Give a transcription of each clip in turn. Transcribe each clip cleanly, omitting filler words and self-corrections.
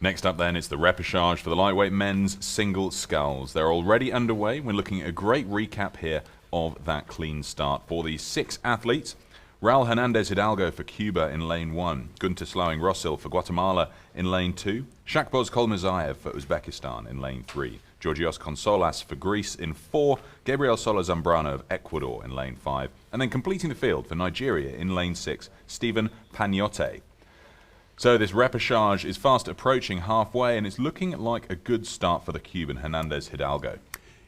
Next up then is the repechage for the lightweight men's single sculls. They're already underway. We're looking at a great recap here of that clean start for the 6 athletes. Raul Hernandez Hidalgo for Cuba in lane 1, Gunter Slowing-Rossil for Guatemala in lane 2, Shakboz Kolmazayev for Uzbekistan in lane 3, Georgios Consolas for Greece in 4, Gabriel Sola Zambrano of Ecuador in lane 5, and then completing the field for Nigeria in lane 6, Stephen Panyote. So this repechage is fast approaching halfway, and it's looking like a good start for the Cuban Hernandez Hidalgo.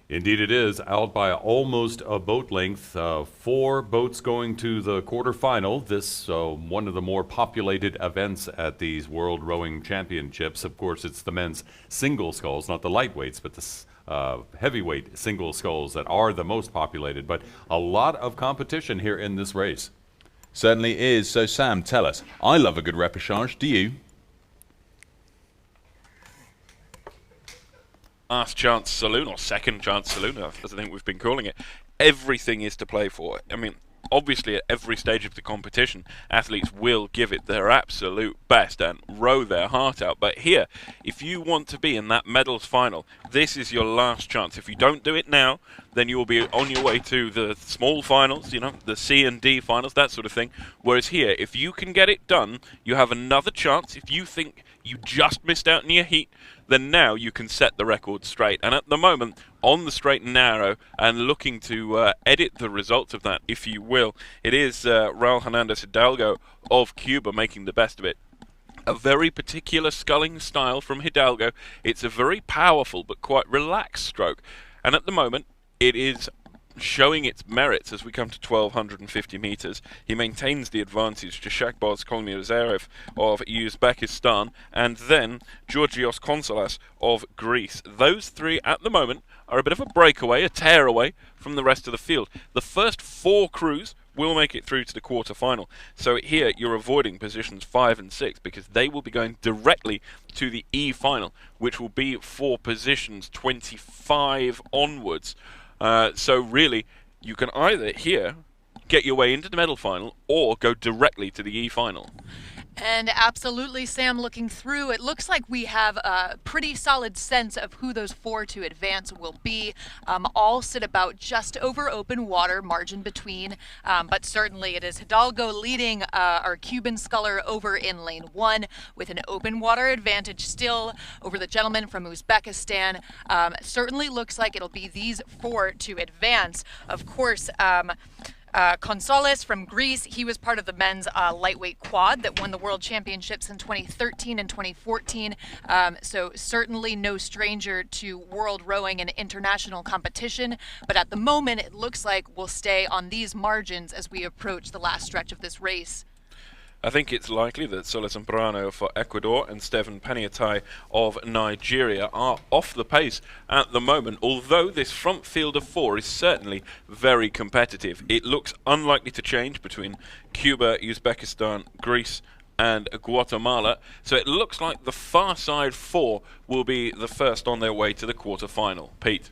Indeed it is, out by almost a boat length. 4 boats going to the quarterfinal. This one of the more populated events at these World Rowing Championships. Of course, it's the men's single sculls, not the lightweights, but the heavyweight single sculls that are the most populated. But a lot of competition here in this race. Certainly is. So Sam, tell us. I love a good repechage. Do you? Last chance saloon, or second chance saloon, as I think we've been calling it. Everything is to play for. I mean, obviously at every stage of the competition, athletes will give it their absolute best and row their heart out. But here, if you want to be in that medals final, this is your last chance. If you don't do it now, then you will be on your way to the small finals, you know, the C and D finals, that sort of thing. Whereas here, if you can get it done, you have another chance. If you think you just missed out in your heat, then now you can set the record straight. And at the moment, on the straight and narrow, and looking to edit the results of that, if you will, it is Raul Hernandez Hidalgo of Cuba making the best of it. A very particular sculling style from Hidalgo. It's a very powerful but quite relaxed stroke. And at the moment, it is showing its merits as we come to 1,250 meters. He maintains the advantage to Shakboz Kolmazayev of Uzbekistan and then Georgios Consolas of Greece. Those 3 at the moment are a bit of a breakaway, a tear away from the rest of the field. The first 4 crews will make it through to the quarter-final. So here you're avoiding positions 5 and 6 because they will be going directly to the E final, which will be for positions 25 onwards. So really, you can either here get your way into the medal final or go directly to the E final. And absolutely, Sam, looking through, it looks like we have a pretty solid sense of who those 4 to advance will be. All sit about just over open water, margin between, but certainly it is Hidalgo leading our Cuban sculler over in lane 1 with an open water advantage still over the gentleman from Uzbekistan. Certainly looks like it'll be these 4 to advance. Of course, Consolas from Greece, he was part of the men's lightweight quad that won the World Championships in 2013 and 2014, so certainly no stranger to world rowing and international competition, but at the moment it looks like we'll stay on these margins as we approach the last stretch of this race. I think it's likely that Sola Zambrano for Ecuador and Stephen Panyote of Nigeria are off the pace at the moment, although this front field of 4 is certainly very competitive. It looks unlikely to change between Cuba, Uzbekistan, Greece and Guatemala, so it looks like the far side 4 will be the first on their way to the quarter-final. Pete?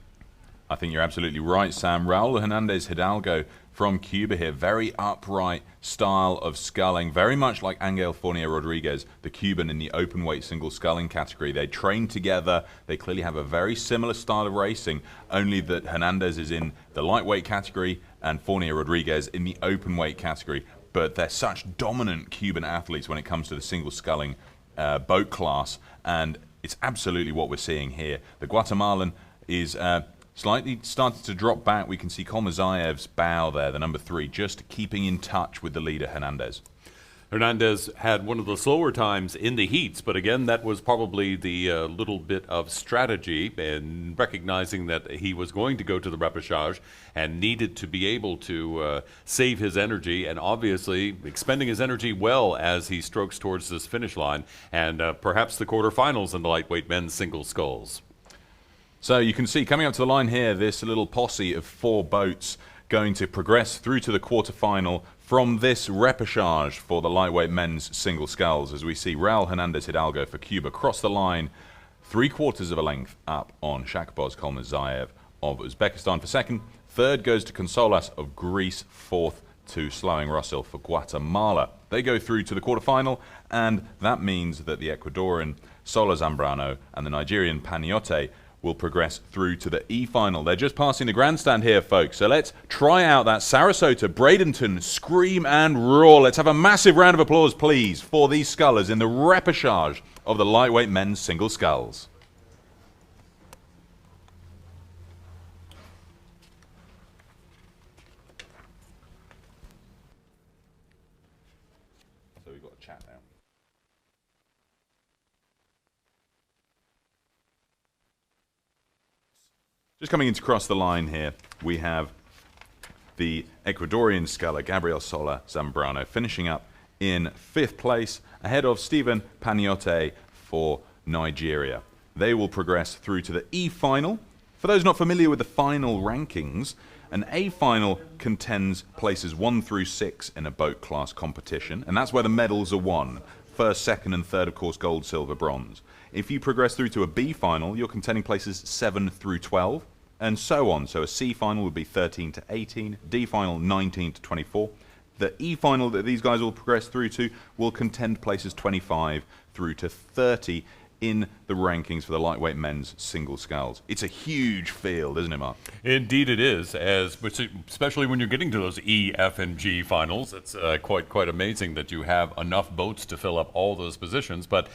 I think you're absolutely right, Sam. Raul Hernandez Hidalgo from Cuba here. Very upright style of sculling, very much like Angel Fournier Rodriguez, the Cuban in the open weight single sculling category. They train together. They clearly have a very similar style of racing, only that Hernandez is in the lightweight category and Fournier Rodriguez in the open weight category. But they're such dominant Cuban athletes when it comes to the single sculling boat class, and it's absolutely what we're seeing here. The Guatemalan is slightly started to drop back. We can see Kolmazayev's bow there, the number 3, just keeping in touch with the leader, Hernandez. Hernandez had one of the slower times in the heats, but again, that was probably the little bit of strategy and recognizing that he was going to go to the repechage and needed to be able to save his energy, and obviously expending his energy well as he strokes towards this finish line and perhaps the quarterfinals in the lightweight men's single sculls. So you can see coming up to the line here, this little posse of 4 boats going to progress through to the quarterfinal from this repechage for the lightweight men's single sculls, as we see Raul Hernandez Hidalgo for Cuba cross the line 3/4 of a length up on Shakboz Kolmazayev of Uzbekistan for second. Third goes to Consolas of Greece. Fourth to Slowing-Rossil for Guatemala. They go through to the quarterfinal, and that means that the Ecuadorian Sola Zambrano and the Nigerian Paniote will progress through to the E-final. They're just passing the grandstand here, folks. So let's try out that Sarasota Bradenton scream and roar. Let's have a massive round of applause, please, for these scullers in the repechage of the lightweight men's single sculls. So we've got a chat now. Just coming in to cross the line here, we have the Ecuadorian sculler, Gabriel Sola Zambrano, finishing up in 5th place, ahead of Stephen Paniote for Nigeria. They will progress through to the E-final. For those not familiar with the final rankings, an A-final contends places 1 through 6 in a boat class competition, and that's where the medals are won. First, second, and third, of course, gold, silver, bronze. If you progress through to a B-final, you're contending places 7 through 12, and so on. So a C-final would be 13 to 18, D-final 19 to 24. The E-final that these guys will progress through to will contend places 25 through to 30 in the rankings for the lightweight men's single sculls. It's a huge field, isn't it, Mark? Indeed it is, especially when you're getting to those E, F, and G finals. It's quite amazing that you have enough boats to fill up all those positions. But